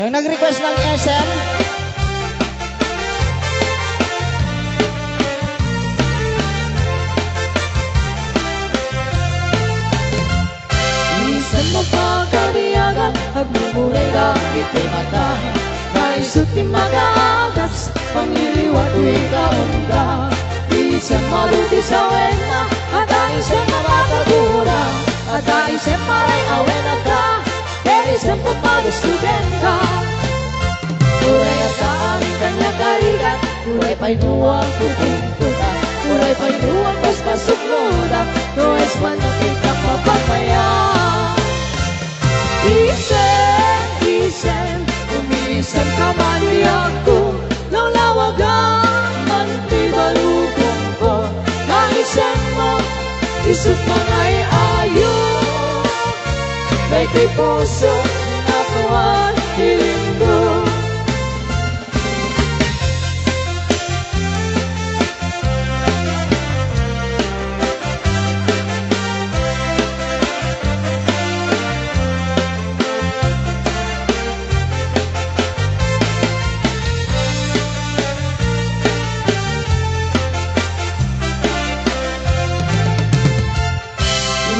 Yung nag-request ng SM, Minsan mapagkariyagan, agmumuray langit ay mata. Naisot ni mag-aagas, pangiliwa tuwing kaunda. Minsan maluti sa wena, at aisang makakagura. At aisang maray awena ka, isang papagasugan ka. Uray at sa aming kanya karigan, uray pa'y nuwang pupuntutan. Uray pa'y nuwang paspasukludan, nuwais man nakita mapapaya. Isen, umisan ka man ko, lalawagan man tibalugong ko. Kaisen mo, isot man ay ayaw. May kay puso na kuwan hilindo.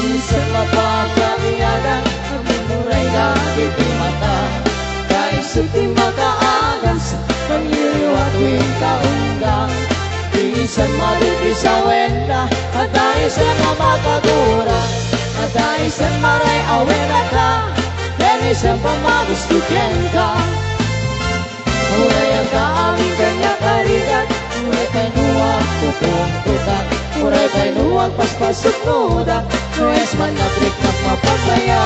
Minsan mapagkamiyagan, agmumuray langit ay mata. Kaisot di makaagas, pangiliwa tuwing kaundang. Minsan maluti sa wenda, at aisan na makagura. At aisan maray awena ka, then isang pamagustukin ka. Uray ang kaaming kanya karigan, uray kay nuwang pupungtutan. Uray kay nuwang paspasok nuda, nuwes man na trik na mapapaya.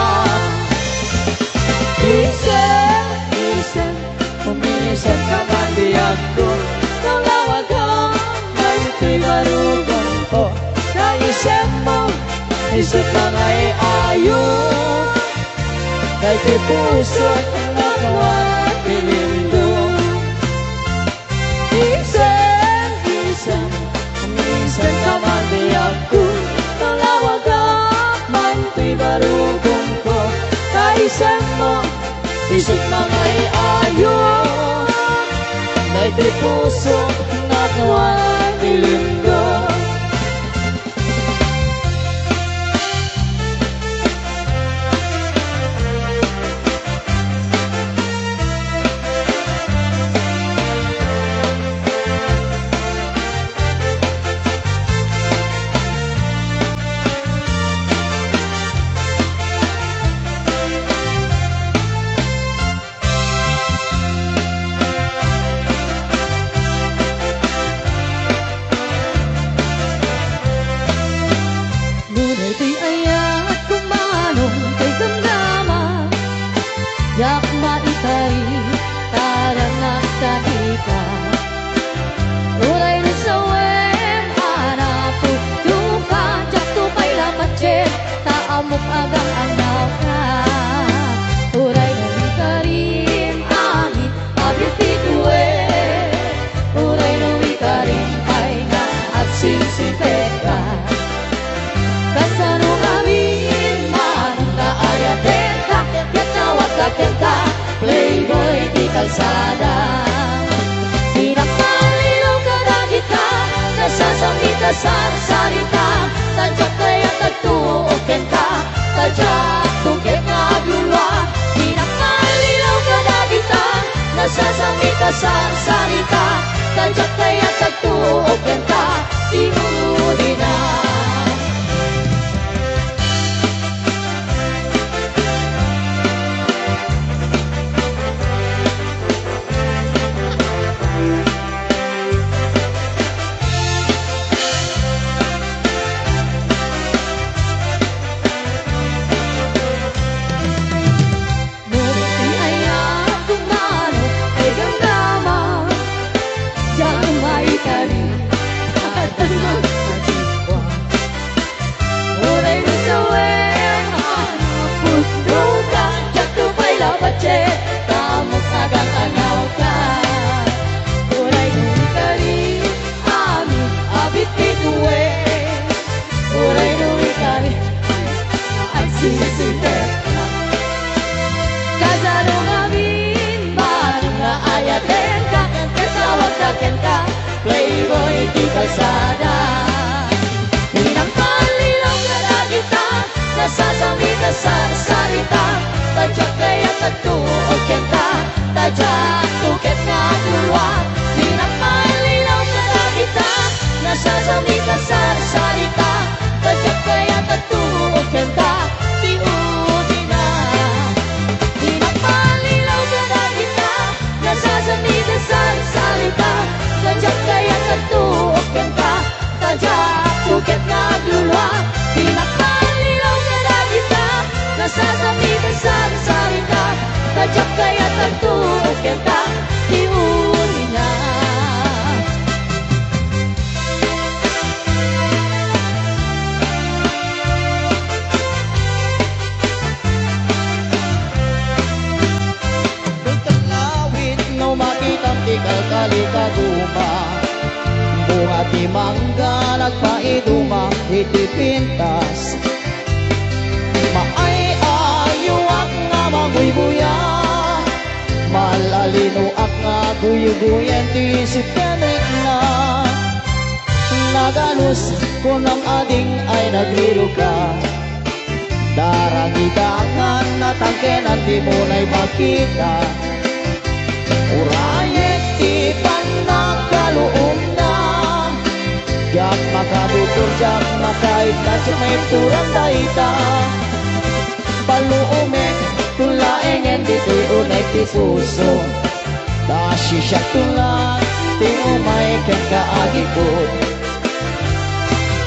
Isen, umisan ka man diyan ko. Nalawagan, may tigarugong ko. Kaisip mo, isip lang ay ayaw. Kay kay puso na kuwan pilindo. Isen, umisan ka man diyan ko. Nalawagan, may tigarugong ko. Kaisip mo, isip lang ay ayaw. May di puso na kuwan pilindo. Ngunit di ayat kumanong kay damdaman. Yak maitari, taranak kahika. Uray na sa wem, anapo, tuka, jak tupay lapat jen, taamok agang anaw ka. Uray na wikarim, angin, abitituwe. Uray na wikarim, ay na at sinsipeka. Kasano kami manong kaayatid ka, yak tawag ka, playboy di kalsada. Pinakalilaw ka dagit ka, nasasangita sa sarita. Tadyak kaya tagtuokin ka, tadyak tungkit na aglulwa. Pinakalilaw ka dagit ka, nasasangita sa sarita. Tadyak kaya tagtuokin ka, tinuli na. tatuog kenta Tadyak tuket nga dulwa Pinapalilaw ka na kita Nasasami ka sa salita Tadyak kaya tatuog kenta Tiudi na Pinapalilaw ka na kita Nasasami ka sa salita Tadyak kaya tatuog kenta Tadyak tuket nga dulwa Pinapalilaw ka na kita Nasasami ka sa salita Tadyak kaya tatuog kenta Tiudi na Pagkalawit no makitang tikal kalikaguma Bunga ti mangga nagpaiduma iti pintas Maay ayuak nga maguyguya Malalinuak nga guyuguyen ti sipianek na Naganus ko ng ading ay nagliro ka Daragidangan natangkenan di mo na'y makita Urayek ti panakaluom na Jak makabutur jak makait na si may turang daita Paluumek tulaengen dito'y unay ti puso Dasi siya tulang ti umay ken kaagipod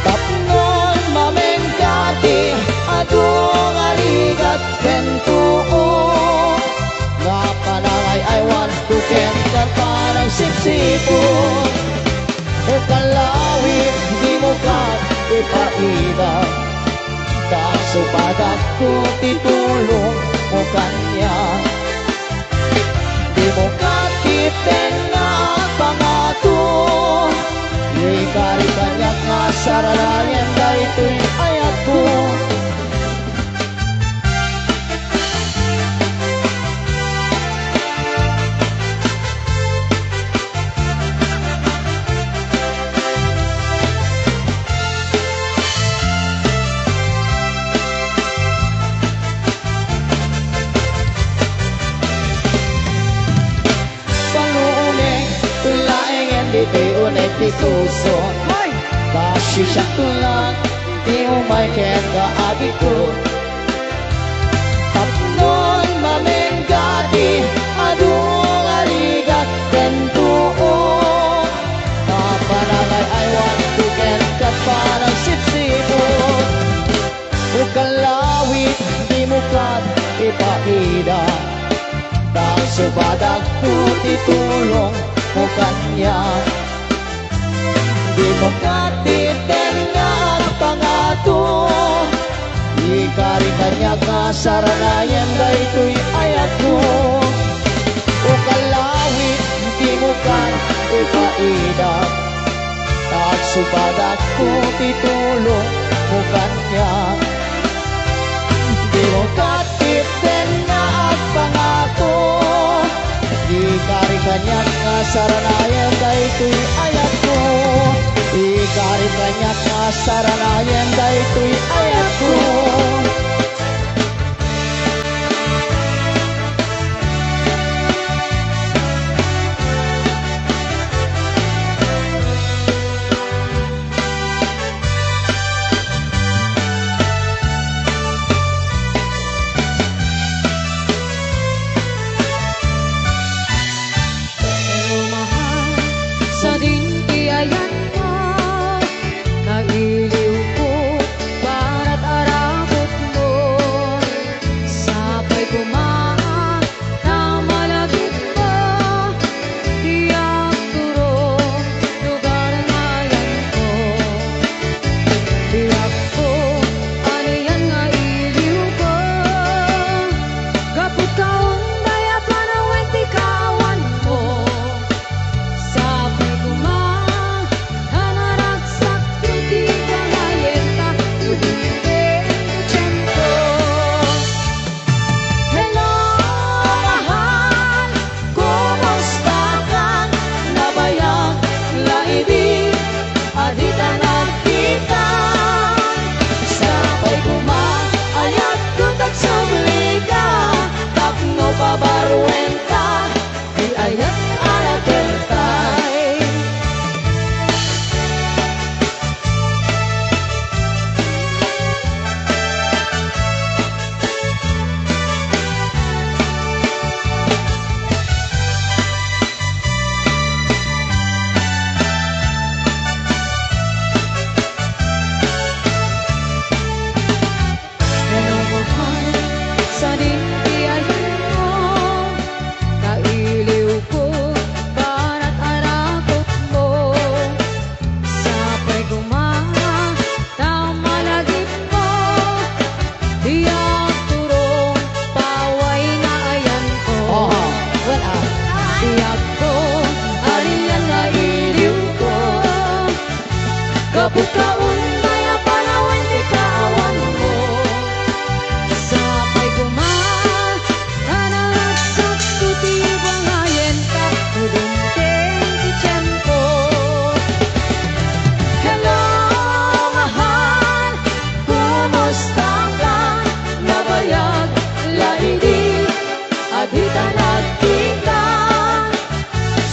Tapnon mamengkati adung aligat kentuo Nga panangay I want to kentat parang sipsipon O kalawit di mo ka ipaida Kaso padat ko titulong mo kanya Di mo ka tipen nga pangato Ikari kanyak nga saralayan dahil ito'y ayat ko Dito'y unay ti puso Kasi siya tulang Di umay ken kaagi ko Tapnon mamenggati Adung aligat kentuo Kapanangay I want to ken kat parang sipsipo O kalawit di mo kat ipaida Dang subadag ko titulong mo kanya Di mo katiten nga pangato Ikari kanya nga saranayan da ito'y ayat ko O kalawit di mo kan ipaida At subadat ko titulong mo kanya Di mo katiten nga pangato Ikari kanyak nga saranayan dahil ito'y ayat ko Ikari kanyak nga saranayan dahil ito'y ayat ko Sa dintiayan ka, nagiliw ko, barat arabot Tiyak ko, ariyan nga iliw ko. Kapukaon, maya palawin di kaawan mo. Sapay kumain, anak sa tuti bangayen ka, udunting di tiyempo. Hello, mahal, kumusta ka? Nabayag, laidi, adita nagkita.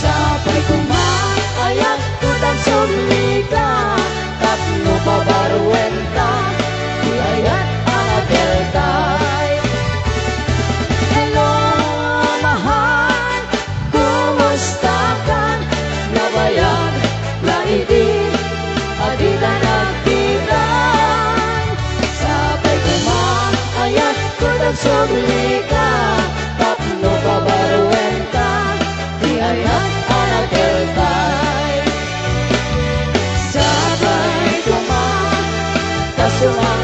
Sapay kumaayag, kudang sublika, tapno pabaruwen ka, di ayat ang adeltay. Hello, mahal, kumusta ka? Nabayag, laidi, adita nagkita. Sapay kumaayag, kudang sublika, tapno pabaruwen ka, di ayat ang adeltay. Sabay kumain, kasunod